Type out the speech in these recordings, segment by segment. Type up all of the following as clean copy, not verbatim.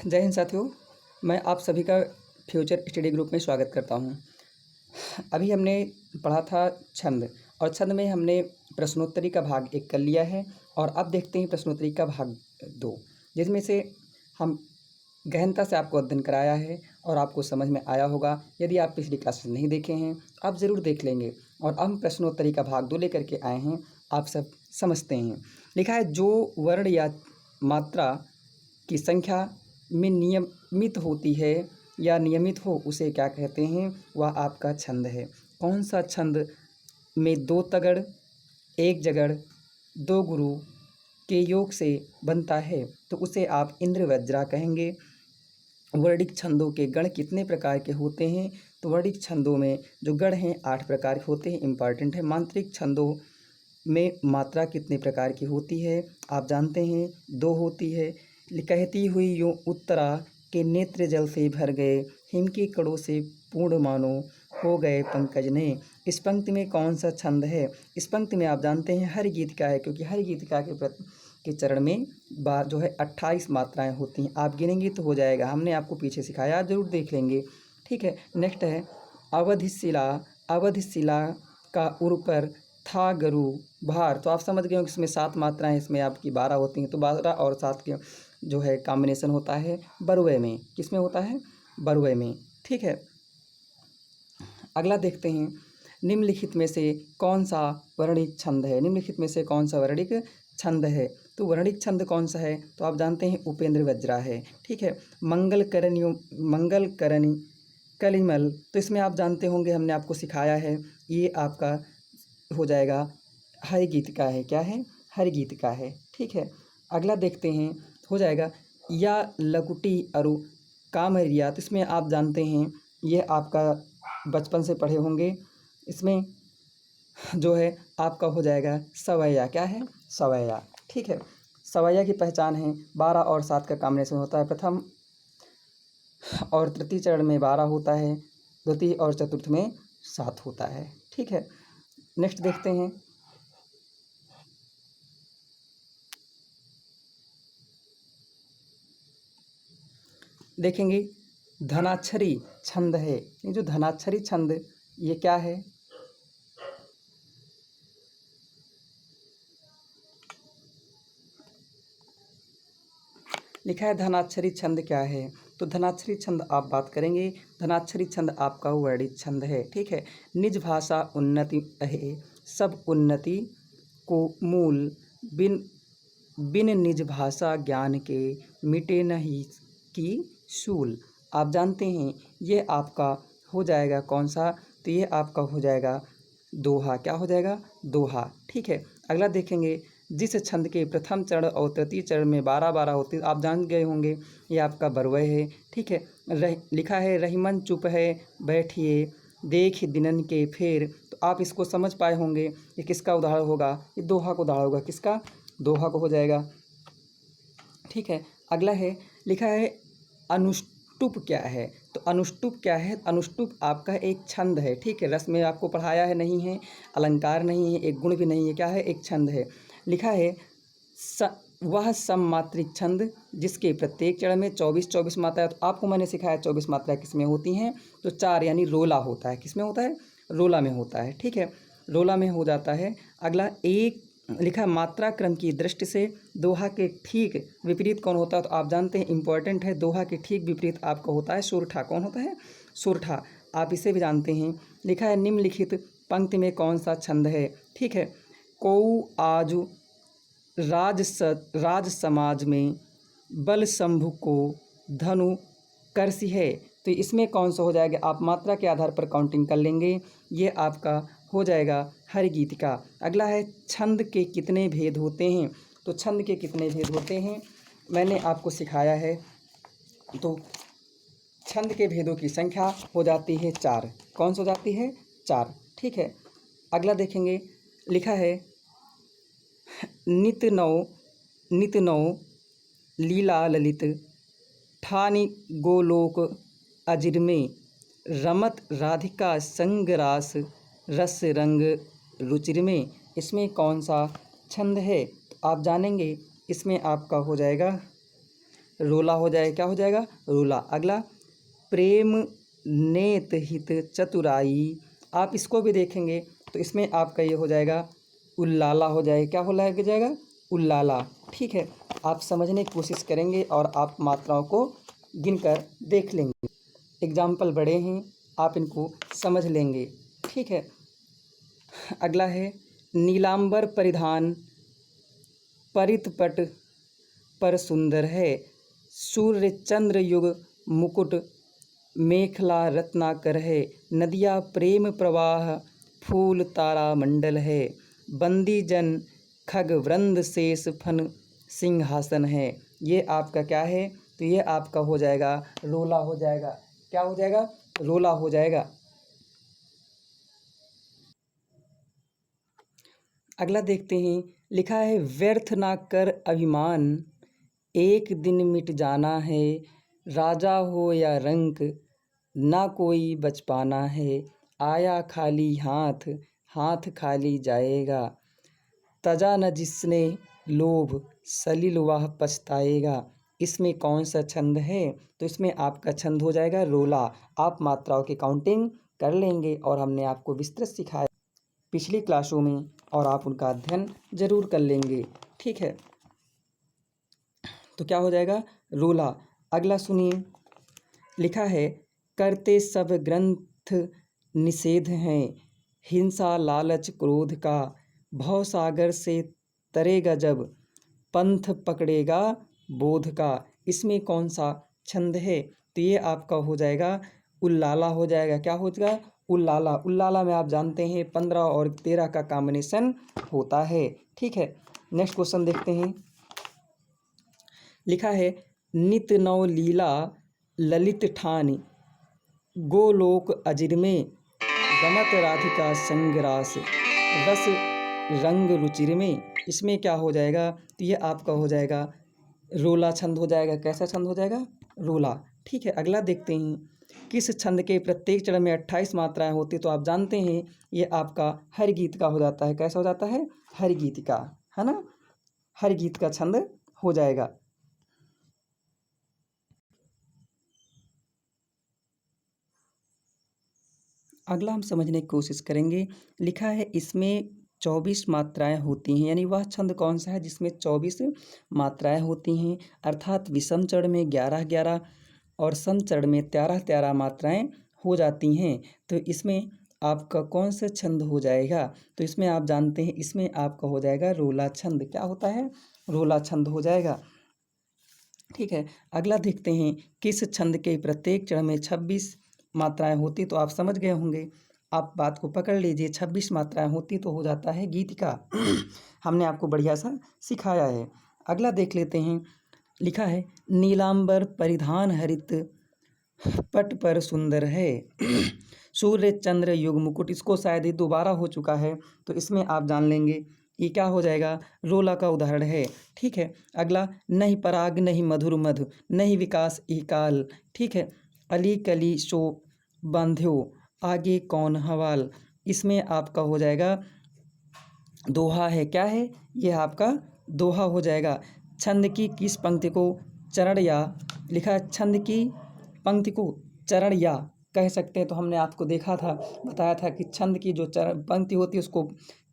जय हिंद साथियों, मैं आप सभी का फ्यूचर स्टडी ग्रुप में स्वागत करता हूं। अभी हमने पढ़ा था छंद और छंद में हमने प्रश्नोत्तरी का भाग 1 कर लिया है और अब देखते हैं प्रश्नोत्तरी का भाग 2, जिसमें से हम गहनता से आपको अध्ययन कराया है और आपको समझ में आया होगा। यदि आप पिछली क्लासेस नहीं देखे हैं आप ज़रूर देख लेंगे। और अब हम प्रश्नोत्तरी का भाग 2 लेकर के आए हैं, आप सब समझते हैं। लिखा है, जो वर्ण या मात्रा की संख्या में नियमित होती है या नियमित हो उसे क्या कहते हैं, वह आपका छंद है। कौन सा छंद में 2 तगड़ 1 जगड़ 2 गुरु के योग से बनता है तो उसे आप इंद्रवज्रा कहेंगे। वर्णिक छंदों के गण कितने प्रकार के होते हैं, तो वर्णिक छंदों में जो गण हैं 8 प्रकार के होते हैं, इंपॉर्टेंट है। मांत्रिक छंदों में मात्रा कितने प्रकार की होती है, आप जानते हैं 2 होती है। कहती हुई यूँ उत्तरा के नेत्र जल से भर गए, हिम के कड़ों से पूर्ण मानो हो गए पंकज ने। इस पंक्ति में कौन सा छंद है? इस पंक्ति में आप जानते हैं हर गीतिका है, क्योंकि हर गीतिका के चरण में जो है 28 मात्राएं होती हैं। आप गिनेंगे तो हो जाएगा, हमने आपको पीछे सिखाया, आप जरूर देख लेंगे। ठीक है, नेक्स्ट है अवधिशिला। अवधिशिला का उर पर था गरु भार। तो आप समझ गए हो कि इसमें 7 मात्राएं, इसमें आपकी 12 होती हैं, तो 12 और 7 के जो है कॉम्बिनेशन होता है बरुए में। किसमें होता है? बरुए में। ठीक है, अगला देखते हैं, निम्नलिखित में से कौन सा वर्णिक छंद है? निम्नलिखित में से कौन सा वर्णिक छंद है? तो वर्णिक छंद कौन सा है? तो आप जानते हैं उपेंद्र वज्रा है। ठीक है, मंगल करणी कलिमल, तो इसमें आप जानते होंगे, हमने आपको सिखाया है, ये आपका हो जाएगा हरि गीतिका है। क्या है? हरि गीतिका है। ठीक है, अगला देखते हैं, हो जाएगा या लकुटी अरु कामरिया। तो इसमें आप जानते हैं, ये आपका बचपन से पढ़े होंगे। इसमें जो है आपका हो जाएगा सवैया। क्या है? सवैया। ठीक है, सवैया की पहचान है 12 और 7 का कॉम्बिनेशन होता है। प्रथम और तृतीय चरण में 12 होता है, द्वितीय और चतुर्थ में 7 होता है। ठीक है, नेक्स्ट देखते हैं, देखेंगे धनाक्षरी छंद है। ये जो धनाक्षरी छंद, ये क्या है? लिखा है धनाक्षरी छंद क्या है? तो धनाक्षरी छंद आप बात करेंगे, धनाक्षरी छंद आपका वर्णित छंद है। ठीक है, निज भाषा उन्नति है, सब उन्नति को मूल, बिन बिन निज भाषा ज्ञान के मिटे नहीं की शूल। आप जानते हैं ये आपका हो जाएगा कौन सा? तो ये आपका हो जाएगा दोहा। क्या हो जाएगा? दोहा। ठीक है, अगला देखेंगे, जिस छंद के प्रथम चरण और तृतीय चरण में 12-12 होते, आप जान गए होंगे, ये आपका बरवय है। ठीक है, लिखा है रहीमन चुप है बैठिए देख दिनन के फेर। तो आप इसको समझ पाए होंगे, ये किसका उदाहरण होगा? ये दोहा को उदाहरण होगा। किसका? दोहा को हो जाएगा। ठीक है, अगला है, लिखा है अनुष्टुप क्या है? तो अनुष्टुप क्या है? अनुष्टुप आपका एक छंद है। ठीक है, रस में आपको पढ़ाया है, नहीं है, अलंकार नहीं है, एक गुण भी नहीं है। क्या है? एक छंद है। लिखा है वह सममात्रिक छंद जिसके प्रत्येक चरण में 24-24 मात्राएं। तो आपको मैंने सिखाया 24 मात्राएं किस में होती हैं, तो 4 यानी रोला होता है। किस में होता है? रोला में होता है। ठीक है, रोला में हो जाता है। अगला एक लिखा है मात्रा क्रम की दृष्टि से दोहा के ठीक विपरीत कौन होता है? तो आप जानते हैं, इंपॉर्टेंट है, दोहा के ठीक विपरीत आपका होता है सोरठा। कौन होता है? सोरठा। आप इसे भी जानते हैं। लिखा है निम्नलिखित पंक्ति में कौन सा छंद है? ठीक है, कोउ आजु राज समाज में बल शंभु को धनु करसी है। तो इसमें कौन सा हो जाएगा? आप मात्रा के आधार पर काउंटिंग कर लेंगे, ये आपका हो जाएगा हरि गीतिका। अगला है छंद के कितने भेद होते हैं? तो छंद के कितने भेद होते हैं मैंने आपको सिखाया है। तो छंद के भेदों की संख्या हो जाती है 4। कौन सा हो जाती है? 4। ठीक है, अगला देखेंगे, लिखा है नित नौ लीला ललित ठानी गोलोक अजिर में रमत राधिका संग रास रस रंग रुचिर में। इसमें कौन सा छंद है? तो आप जानेंगे, इसमें आपका हो जाएगा रोला हो जाएगा, क्या हो जाएगा, रोला। अगला प्रेम नेत हित चतुराई, आप इसको भी देखेंगे तो इसमें आपका ये हो जाएगा उल्लाला हो जाएगा, क्या हो जाएगा, उल्लाला। ठीक है, आप समझने की कोशिश करेंगे और आप मात्राओं को गिनकर देख लेंगे। एग्जाम्पल बड़े हैं, आप इनको समझ लेंगे। ठीक है, अगला है नीलांबर परिधान परितपट पर सुंदर है, सूर्य चंद्र युग मुकुट मेखला रत्नाकर है, नदिया प्रेम प्रवाह फूल तारा मंडल है, बंदी जन खग वृंद शेष फन सिंहासन है। ये आपका क्या है, तो ये आपका हो जाएगा रोला हो जाएगा, क्या हो जाएगा, रोला हो जाएगा। अगला देखते हैं, लिखा है व्यर्थ ना कर अभिमान, एक दिन मिट जाना है, राजा हो या रंक ना कोई बच पाना है, आया खाली हाथ हाथ खाली जाएगा, तजा न जिसने लोभ सलिल वह पछताएगा। इसमें कौन सा छंद है, तो इसमें आपका छंद हो जाएगा रोला। आप मात्राओं की काउंटिंग कर लेंगे और हमने आपको विस्तृत सिखाया पिछली क्लासों में, और आप उनका अध्ययन जरूर कर लेंगे। ठीक है, तो क्या हो जाएगा, रोला। अगला सुनिए, लिखा है करते सब ग्रंथ निषेध हैं, हिंसा लालच क्रोध का, भवसागर से तरेगा जब, पंथ पकड़ेगा बोध का। इसमें कौन सा छंद है, तो ये आपका हो जाएगा उल्लाला हो जाएगा, क्या हो जाएगा, उल्लाला। उल्लाला में आप जानते हैं 15 और 13 का कॉम्बिनेशन होता है। ठीक है, नेक्स्ट क्वेश्चन देखते हैं, लिखा है नित नव लीला ललित ठान, गोलोक अजिर में रमत राधिका संगरास, रस रंग रुचिर में। इसमें क्या हो जाएगा, तो ये आपका हो जाएगा रोला छंद हो जाएगा। कैसा छंद हो जाएगा, रोला। ठीक है, अगला देखते हैं, किस छंद के प्रत्येक चरण में 28 मात्राएं होती, तो आप जानते हैं ये आपका हर गीत का हो जाता है। कैसा हो जाता है, हर गीत का, है ना, हर गीत का छंद हो जाएगा। अगला हम समझने की कोशिश करेंगे, लिखा है इसमें 24 मात्राएं होती हैं, यानी वह छंद कौन सा है जिसमें 24 मात्राएं होती हैं, अर्थात विषम चरण में 11-11 और सम चरण में 13-13 मात्राएं हो जाती हैं। तो इसमें आपका कौन सा छंद हो जाएगा, तो इसमें आप जानते हैं इसमें आपका हो जाएगा रोला छंद। क्या होता है, रोला छंद हो जाएगा। ठीक है, अगला देखते हैं, किस छंद के प्रत्येक चरण में 26 मात्राएं होती, तो आप समझ गए होंगे, आप बात को पकड़ लीजिए। 26 मात्राएं होती तो हो जाता है गीत का। हमने आपको बढ़िया सा सिखाया है। अगला देख लेते हैं, लिखा है नीलांबर परिधान हरित पट पर सुंदर है, सूर्य चंद्र युग मुकुट। इसको शायद ही दोबारा हो चुका है, तो इसमें आप जान लेंगे ये क्या हो जाएगा, रोला का उदाहरण है। ठीक है, अगला नहीं पराग नहीं मधुर मधु, नहीं विकास इकाल। ठीक है, अली कली शो बांध्यो, आगे कौन हवाल। इसमें आपका हो जाएगा दोहा है, क्या है, ये आपका दोहा हो जाएगा। छंद की किस पंक्ति को चरण या, लिखा है छंद की पंक्ति को चरण या कह सकते हैं, तो हमने आपको देखा था, बताया था कि छंद की जो चरण पंक्ति होती है उसको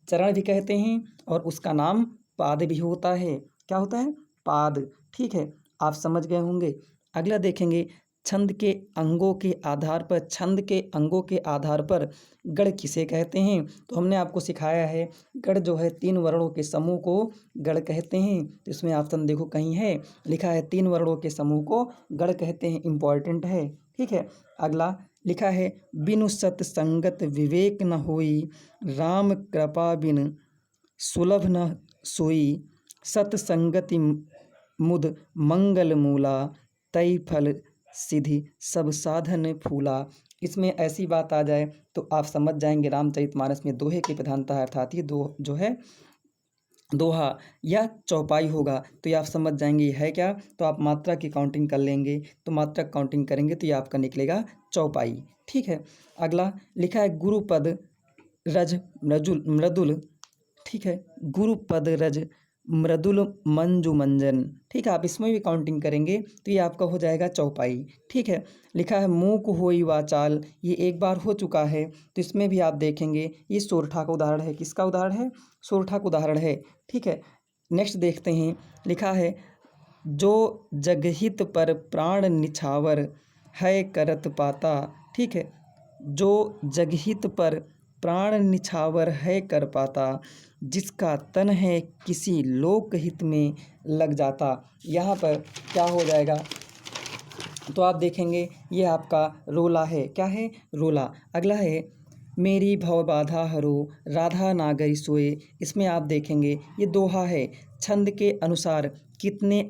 चरण भी कहते हैं और उसका नाम पाद भी होता है। क्या होता है, पाद। ठीक है, आप समझ गए होंगे। अगला देखेंगे, छंद के अंगों के आधार पर, छंद के अंगों के आधार पर गढ़ किसे कहते हैं, तो हमने आपको सिखाया है गढ़ जो है 3 वर्णों के समूह को गढ़ कहते हैं। तो इसमें ऑप्शन देखो कहीं है, लिखा है 3 वर्णों के समूह को गढ़ कहते हैं, इम्पॉर्टेंट है। ठीक है, अगला लिखा है बिनु सत संगत विवेक न होई, राम कृपा बिन सुलभ न सोई, सत संगति मुद मंगल मूला, तई फल सिद्धि सब साधन फूला। इसमें ऐसी बात आ जाए तो आप समझ जाएंगे रामचरितमानस में दोहे की प्रधानता है, अर्थात ये दो जो है दोहा या चौपाई होगा, तो ये आप समझ जाएंगे ये है क्या। तो आप मात्रा की काउंटिंग कर लेंगे, तो मात्रा काउंटिंग करेंगे तो ये आपका निकलेगा चौपाई। ठीक है, अगला लिखा है गुरुपद रज मृदुल मृदुल। ठीक है, गुरुपद रज मृदुल मंजुमंजन। ठीक है, आप इसमें भी काउंटिंग करेंगे तो ये आपका हो जाएगा चौपाई। ठीक है, लिखा है मूक होई वाचाल, ये एक बार हो चुका है, तो इसमें भी आप देखेंगे ये सोरठा का उदाहरण है। किसका उदाहरण है? सोरठा का उदाहरण है। ठीक है, नेक्स्ट देखते हैं। लिखा है जो जगहित पर प्राण निछावर है करत पाता। ठीक है, जो जगहित पर प्राण निछावर है कर पाता, जिसका तन है किसी लोकहित में लग जाता। यहाँ पर क्या हो जाएगा? तो आप देखेंगे ये आपका रोला है। क्या है? रोला। अगला है मेरी भव बाधा हरो राधा नागरी सोए। इसमें आप देखेंगे ये दोहा है। छंद के अनुसार कितने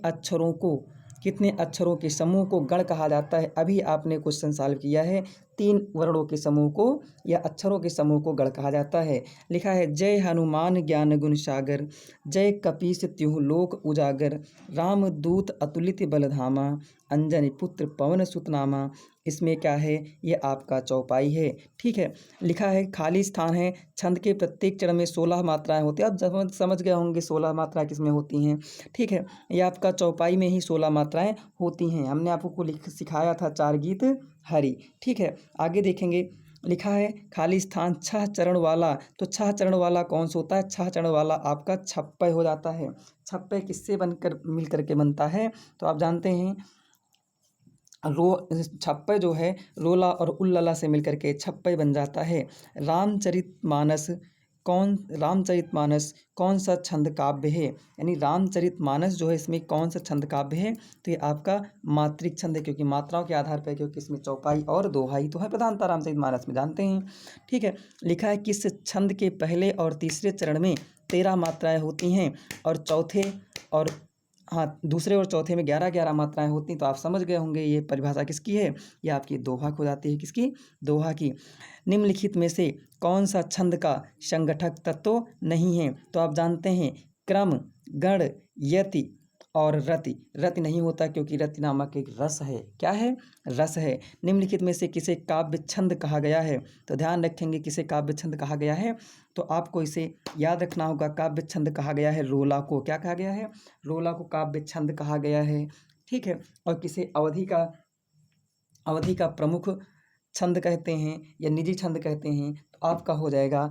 अक्षरों के समूह को गण कहा जाता है? अभी आपने क्वेश्चन सॉल्व किया है। 3 वर्णों के समूह को या अक्षरों के समूह को गण कहा जाता है। लिखा है जय हनुमान ज्ञान गुण सागर, जय कपीस त्यों लोक उजागर, राम दूत अतुलित बलधामा, अंजनी पुत्र पवन सुत नामा। इसमें क्या है? ये आपका चौपाई है। ठीक है, लिखा है खाली स्थान है। छंद के प्रत्येक चरण में 16 मात्राएं होती हैं। आप समझ गए होंगे 16 मात्राएं किसमें होती हैं। ठीक है, ये आपका चौपाई में ही 16 मात्राएं होती हैं। हमने आपको सिखाया था 4 गीत हरि। ठीक है, आगे देखेंगे। लिखा है खाली स्थान 6 चरण वाला। तो 6 चरण वाला कौन सा होता है? 6 चरण वाला आपका छप्पय हो जाता है। छप्पय किससे बनकर मिल करके बनता है? तो आप जानते हैं छप्पय जो है रोला और उल्लला से मिलकर के छप्पय बन जाता है। रामचरितमानस कौन सा छंद काव्य है? यानी रामचरितमानस जो है इसमें कौन सा छंद काव्य है? तो ये आपका मात्रिक छंद है, क्योंकि मात्राओं के आधार पर, क्योंकि इसमें चौपाई और दोहाई तो है प्रधानता रामचरितमानस में, जानते हैं। ठीक है, लिखा है किस छंद के पहले और तीसरे चरण में 13 मात्राएं होती हैं और दूसरे और चौथे में 11-11 मात्राएं होती हैं। तो आप समझ गए होंगे ये परिभाषा किसकी है? ये आपकी दोहा को जाती है। किसकी? दोहा की। निम्नलिखित में से कौन सा छंद का संगठक तत्व नहीं है? तो आप जानते हैं क्रम, गण, यति और रति। रति नहीं होता क्योंकि रति नामक एक रस है। क्या है? रस है। निम्नलिखित में से किसे काव्य छंद कहा गया है? तो ध्यान रखेंगे किसे काव्य छंद कहा गया है। तो आपको इसे याद रखना होगा। काव्य छंद कहा गया है रोला को। क्या कहा गया है? रोला को काव्य छंद कहा गया है। ठीक है, और किसे अवधि का प्रमुख छंद कहते हैं या निजी छंद कहते हैं? तो आपका हो जाएगा